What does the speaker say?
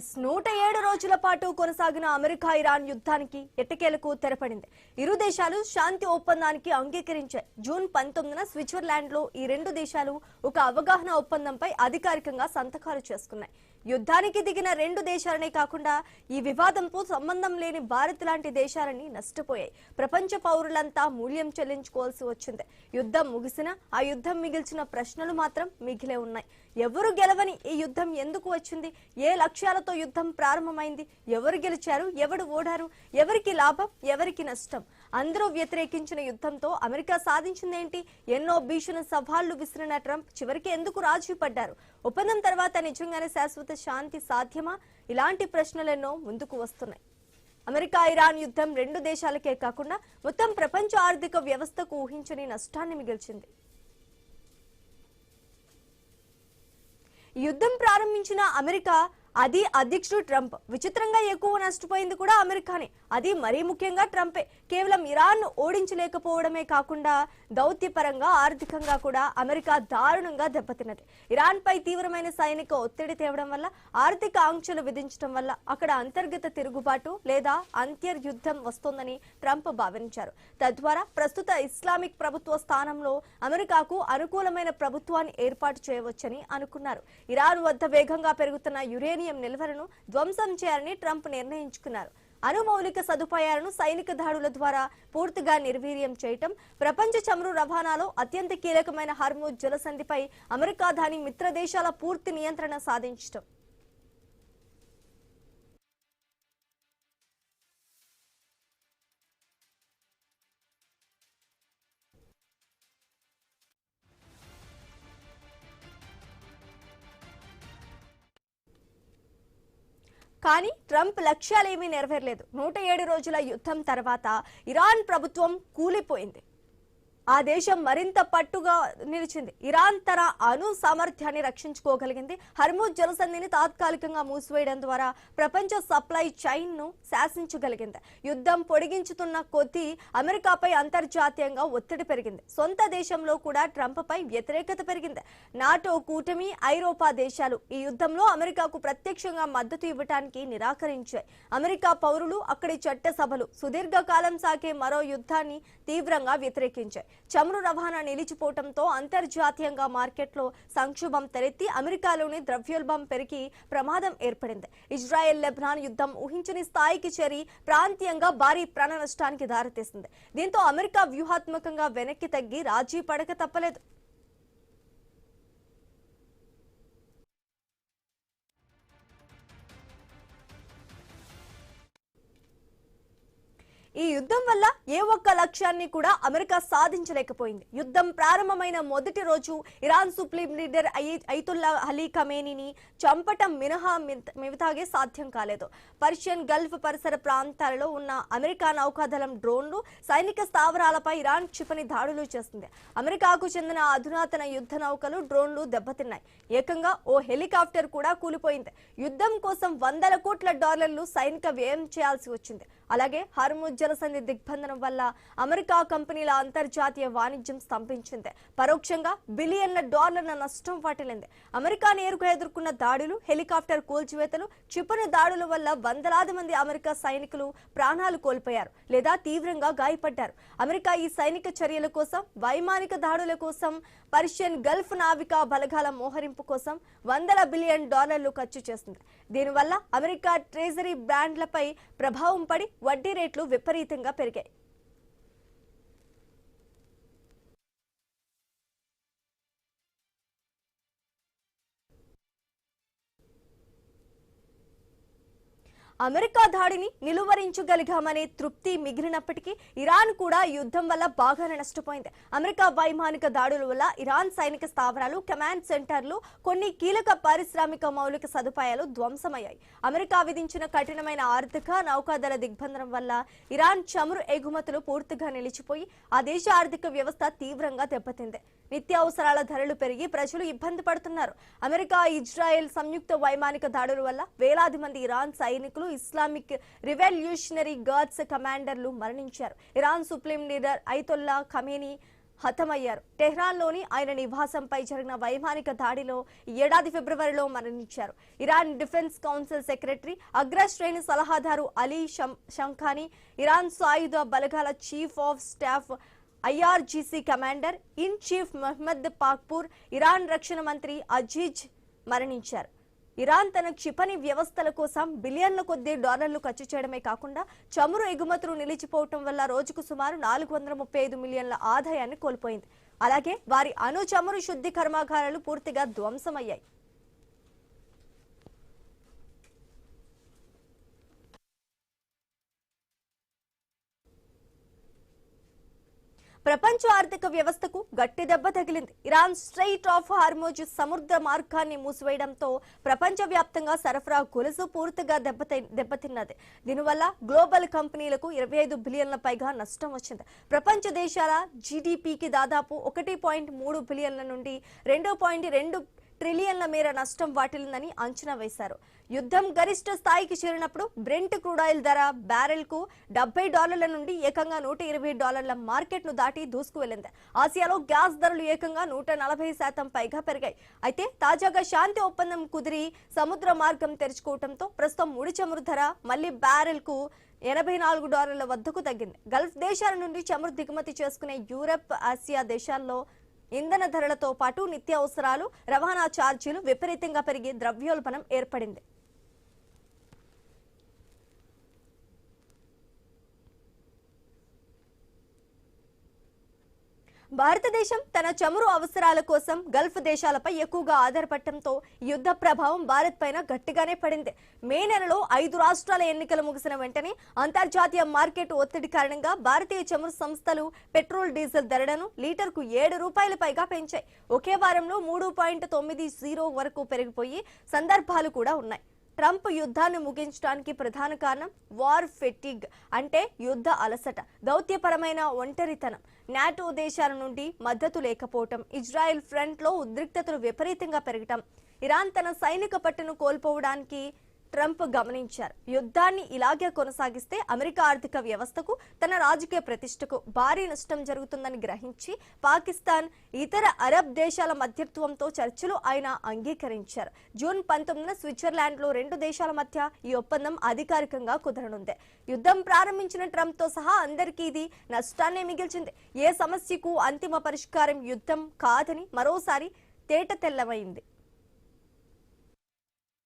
107 రోజుల పాటు కొనసాగిన అమెరికా ఇరాన్ యుద్ధానికి ఎట్టకేలకు తెరపడింది. ఇరు దేశాలు శాంతి ఒప్పందానికి అంగీకరించాయి. జూన్ 19న స్విట్జర్లాండ్ లో ఈ రెండు దేశాలు ఒక అవగాహన ఒప్పందంపై అధికారికంగా సంతకాలు చేసుకున్నాయి. యుద్ధానికి దిగిన రెండు దేశాలనే కాకుండా ఈ వివాదంతో సంబంధం లేని భారత్ లాంటి దేశాలని నష్టపోయాయి. ప్రపంచ పౌరులంతా మూల్యం చెల్లించుకోవాల్సి వచ్చింది. యుద్ధం ముగిసినా ఆ యుద్ధం మిగిల్చిన ప్రశ్నలు మాత్రం మిగిలే ఉన్నాయి. ఎవరు గెలవని ఈ యుద్ధం ఎందుకు వచ్చింది? ఏ లక్ష్యాలతో యుద్ధం ప్రారంభమైంది? ఎవరు గెలిచారు? ఎవరు ఓడారు? ఎవరికి లాభం? ఎవరికి నష్టం? అందరూ వ్యతిరేకించిన యుద్ధంతో అమెరికా సాధించిందేంటి? ఎన్నో భీషణ సవాళ్లు విసిరిన ట్రంప్ చివరికి ఎందుకు రాజీ పడ్డారు? ఒప్పందం తర్వాత నిజంగానే శాశ్వత శాంతి సాధ్యమా? ఇలాంటి ప్రశ్నలెన్నో ముందుకు వస్తున్నాయి. అమెరికా ఇరాన్ యుద్ధం రెండు దేశాలకే కాకుండా మొత్తం ప్రపంచ ఆర్థిక వ్యవస్థకు ఊహించని నష్టాన్ని మిగిల్చింది. ఈ యుద్ధం ప్రారంభించిన అమెరికా, అది అధ్యక్షుడు ట్రంప్. విచిత్రంగా ఎక్కువ నష్టపోయింది కూడా అమెరికానే. అది మరీ ముఖ్యంగా ట్రంపే. కేవలం ఇరాన్ ఓడించలేకపోవడమే కాకుండా దౌత్యపరంగా ఆర్థికంగా కూడా అమెరికా దారుణంగా దెబ్బతిన్నది. ఇరాన్ పై తీవ్రమైన సైనిక ఒత్తిడి తేవడం వల్ల, ఆర్థిక ఆంక్షలు విధించడం వల్ల అక్కడ అంతర్గత తిరుగుబాటు లేదా అంతర్యుద్ధం వస్తోందని ట్రంప్ భావించారు. తద్వారా ప్రస్తుత ఇస్లామిక్ ప్రభుత్వ స్థానంలో అమెరికాకు అనుకూలమైన ప్రభుత్వాన్ని ఏర్పాటు చేయవచ్చని అనుకున్నారు. ఇరాన్ వద్ద వేగంగా పెరుగుతున్న యురేనియం నిల్వలను ధ్వంసం చేయాలని ట్రంప్ నిర్ణయించుకున్నారు. అణుమౌలిక సదుపాయాలను సైనిక దాడుల ద్వారా పూర్తిగా నిర్వీర్యం చేయటం, ప్రపంచ చమురు రవాణాలో అత్యంత కీలకమైన హార్ముజ్ జలసంధిపై అమెరికా దాని మిత్ర దేశాల పూర్తి నియంత్రణ సాధించటం. కానీ ట్రంప్ లక్ష్యాలేమీ నెరవేరలేదు. 107 రోజుల యుద్ధం తర్వాత ఇరాన్ ప్రభుత్వం కూలిపోయింది. ఆ దేశం మరింత పట్టుగా నిలిచింది. ఇరాన్ తన అణు సామర్థ్యాన్ని రక్షించుకోగలిగింది. హర్ముజ్ జలసంధిని తాత్కాలికంగా మూసివేయడం ద్వారా ప్రపంచ సప్లై చైన్ ను శాసించగలిగింది. యుద్ధం పొడిగించుతున్న కొద్దీ అమెరికాపై అంతర్జాతీయంగా ఒత్తిడి పెరిగింది. సొంత దేశంలో కూడా ట్రంప్ పై వ్యతిరేకత పెరిగింది. నాటో కూటమి, ఐరోపా దేశాలు ఈ యుద్ధంలో అమెరికాకు ప్రత్యక్షంగా మద్దతు ఇవ్వడానికి నిరాకరించాయి. అమెరికా పౌరులు, అక్కడి చట్టసభలు సుదీర్ఘకాలం సాగే మరో యుద్ధాన్ని తీవ్రంగా వ్యతిరేకించాయి. చమురు రవాణా నిలిచిపోవడంతో అంతర్జాతీయంగా మార్కెట్లో సంక్షోభం తలెత్తి అమెరికాలోని ద్రవ్యోల్బణం పెరిగి ప్రమాదం ఏర్పడింది. ఇజ్రాయెల్ లెబనాన్ యుద్ధం ఊహించని స్థాయికి చేరి ప్రాంతీయంగా భారీ ప్రాణ నష్టానికి దారితీసింది. దీంతో అమెరికా వ్యూహాత్మకంగా వెనక్కి తగ్గి రాజీ పడక తప్పలేదు. ఈ యుద్ధం వల్ల ఏ ఒక్క లక్ష్యాన్ని కూడా అమెరికా సాధించలేకపోయింది. యుద్ధం ప్రారంభమైన మొదటి రోజు Iran supreme leader Ayatollah Ali ఖమేనీని చంపటం మినహా మిగతాగే సాధ్యం కాలేదు. పర్షియన్ గల్ఫ్ పరిసర ప్రాంతాలలో ఉన్న అమెరికా నౌకాదళం డ్రోన్లు, సైనిక స్థావరాలపై ఇరాన్ క్షిపణి దాడులు చేస్తుంది. అమెరికాకు చెందిన అధునాతన యుద్ధ నౌకలు, డ్రోన్లు దెబ్బతిన్నాయి. ఏకంగా ఓ హెలికాప్టర్ కూడా కూలిపోయింది. యుద్ధం కోసం $100 కోట్ల సైనిక వ్యయం చేయాల్సి వచ్చింది. అలాగే హార్ముజ్ జలసంధి దిగ్బంధనం వల్ల అమెరికా కంపెనీల అంతర్జాతీయ వాణిజ్యం స్తంభించింది. పరోక్షంగా $బిలియన్ల నష్టం వాటిల్లింది. అమెరికా నేరుగా ఎదుర్కొన్న దాడులు, హెలికాప్టర్ కూల్చివేతలు, క్షిపణి దాడుల వల్ల వందలాది మంది అమెరికా సైనికులు ప్రాణాలు కోల్పోయారు లేదా తీవ్రంగా గాయపడ్డారు. అమెరికా ఈ సైనిక చర్యల కోసం, వైమానిక దాడుల కోసం, పర్షియన్ గల్ఫ్ నావికా బలగాల మోహరింపు కోసం $100 బిలియన్ ఖర్చు చేసింది. దీనివల్ల అమెరికా ట్రెజరీ బాండ్లపై ప్రభావం పడి వడ్డీ రేట్లు విపరీతంగా పెరిగాయి. అమెరికా దాడిని నిలువరించగలిగామనే తృప్తి మిగిలినప్పటికీ ఇరాన్ కూడా యుద్ధం వల్ల బాగానే నష్టపోయింది. అమెరికా వైమానిక దాడుల వల్ల ఇరాన్ సైనిక స్థావరాలు, కమాండ్ సెంటర్లు, కొన్ని కీలక పారిశ్రామిక మౌలిక సదుపాయాలు ధ్వంసమయ్యాయి. అమెరికా విధించిన కఠినమైన ఆర్థిక, నౌకాదళ దిగ్బంధనం వల్ల ఇరాన్ చమురు ఎగుమతులు పూర్తిగా నిలిచిపోయి ఆ దేశ ఆర్థిక వ్యవస్థ తీవ్రంగా దెబ్బతింది. నిత్యావసరాల ధరలు పెరిగి ప్రజలు ఇబ్బంది పడుతున్నారు. అమెరికా, ఇజ్రాయెల్ సంయుక్త వైమానిక దాడుల వల్ల వేలాది మంది ఇరాన్ సైనికులు, ఇస్లామిక్ రివల్యూషనరీ గార్డ్స్ కమాండర్లు మరణించారు. Iran supreme leader Ayatollah Khamenei హతమయ్యారు. టెహ్రాన్లోని ఆయన నివాసంపై జరిగిన వైమానిక దాడిలో ఈ ఏడాది ఫిబ్రవరిలో మరణించారు. ఇరాన్ డిఫెన్స్ కౌన్సిల్ సెక్రటరీ, అగ్రశ్రేణి సలహాదారు అలీ షంఖానీ, ఇరాన్ సాయుధ బలగాల chief of staff IRGC commander in chief Mohammad Pakpour, Iran రక్షణ మంత్రి అజీజ్ మరణించారు. ఇరాన్ తన క్షిపణి వ్యవస్థల కోసం బిలియన్ల కొద్దీ డాలర్లు ఖర్చు చేయడమే కాకుండా చమురు ఎగుమతులు నిలిచిపోవటం వల్ల రోజుకు సుమారు 435 మిలియన్ల ఆదాయాన్ని కోల్పోయింది. అలాగే వారి అణు చమురు శుద్ధి కర్మాగారాలు పూర్తిగా ధ్వంసమయ్యాయి. ప్రపంచ ఆర్థిక వ్యవస్థకు గట్టి దెబ్బ తగిలింది. ఇరాన్ స్ట్రెయిట్ ఆఫ్ హార్మోజ్ సముద్ర మార్గాన్ని మూసివేయడంతో ప్రపంచవ్యాప్తంగా సరఫరా గొలుసు పూర్తిగా దెబ్బతిన్నది. దీనివల్ల గ్లోబల్ కంపెనీలకు 25 బిలియన్ల పైగా నష్టం వచ్చింది. ప్రపంచ దేశాల జీడీపీకి దాదాపు 1.3 బిలియన్ల నుండి 2.2 ట్రిలియన్ల మేర నష్టం వాటిల్లిందని అంచనా వేశారు. యుద్ధం గరిష్ట స్థాయికి చేరినప్పుడు బ్రెంట్ క్రూడాయిల్ ధర బ్యారెల్కు $70 నుండి ఏకంగా $120 మార్కెట్ను దాటి దూసుకువెళ్లింది. ఆసియాలో గ్యాస్ ధరలు ఏకంగా 140% పైగా పెరిగాయి. అయితే తాజాగా శాంతి ఒప్పందం కుదిరి సముద్ర మార్గం తెరుచుకోవడంతో ప్రస్తుతం ముడి చమురు ధర మళ్లీ బ్యారెల్కు $84 వద్దకు తగ్గింది. గల్ఫ్ దేశాల నుండి చమురు దిగుమతి చేసుకునే యూరప్, ఆసియా దేశాల్లో ఇంధన ధరలతో పాటు నిత్యావసరాలు, రవాణా ఛార్జీలు విపరీతంగా పెరిగి ద్రవ్యోల్బణం ఏర్పడింది. భారతదేశం తన చమురు అవసరాల కోసం గల్ఫ్ దేశాలపై ఎక్కువగా ఆధారపడటంతో యుద్ధ ప్రభావం భారత్ పైన గట్టిగానే పడింది. మే నెలలో 5 రాష్ట్రాల ఎన్నికలు ముగిసిన వెంటనే అంతర్జాతీయ మార్కెట్ ఒత్తిడి కారణంగా భారతీయ చమురు సంస్థలు పెట్రోల్, డీజిల్ ధరలను లీటర్కు $7 పైగా పెంచాయి. ఒకే వారంలో 3.90 వరకు పెరిగిపోయి సందర్భాలు కూడా ఉన్నాయి. ట్రంప్ యుద్ధాన్ని ముగించడానికి ప్రధాన కారణం వార్ ఫెటిగ్, అంటే యుద్ధ అలసట, దౌత్యపరమైన ఒంటరితనం, నాటో దేశాల నుండి మద్దతు లేకపోవటం, ఇజ్రాయెల్ ఫ్రంట్ లో ఉద్రిక్తతలు విపరీతంగా పెరగటం, ఇరాన్ తన సైనిక పట్టును కోల్పోవడానికి ట్రంప్ గమనించారు. యుద్ధాన్ని ఇలాగే కొనసాగిస్తే అమెరికా ఆర్థిక వ్యవస్థకు, తన రాజకీయ ప్రతిష్టకు భారీ నష్టం జరుగుతుందని గ్రహించి పాకిస్తాన్, ఇతర అరబ్ దేశాల మధ్యత్వంతో చర్చలు ఆయన అంగీకరించారు. జూన్ 19న స్విట్జర్లాండ్ లో 2 దేశాల మధ్య ఈ ఒప్పందం అధికారికంగా కుదరనుంది. యుద్ధం ప్రారంభించిన ట్రంప్ తో సహా అందరికీ ఇది నష్టాన్నే మిగిల్చింది. ఏ సమస్యకు అంతిమ పరిష్కారం యుద్ధం కాదని మరోసారి తేటతెల్లమైంది.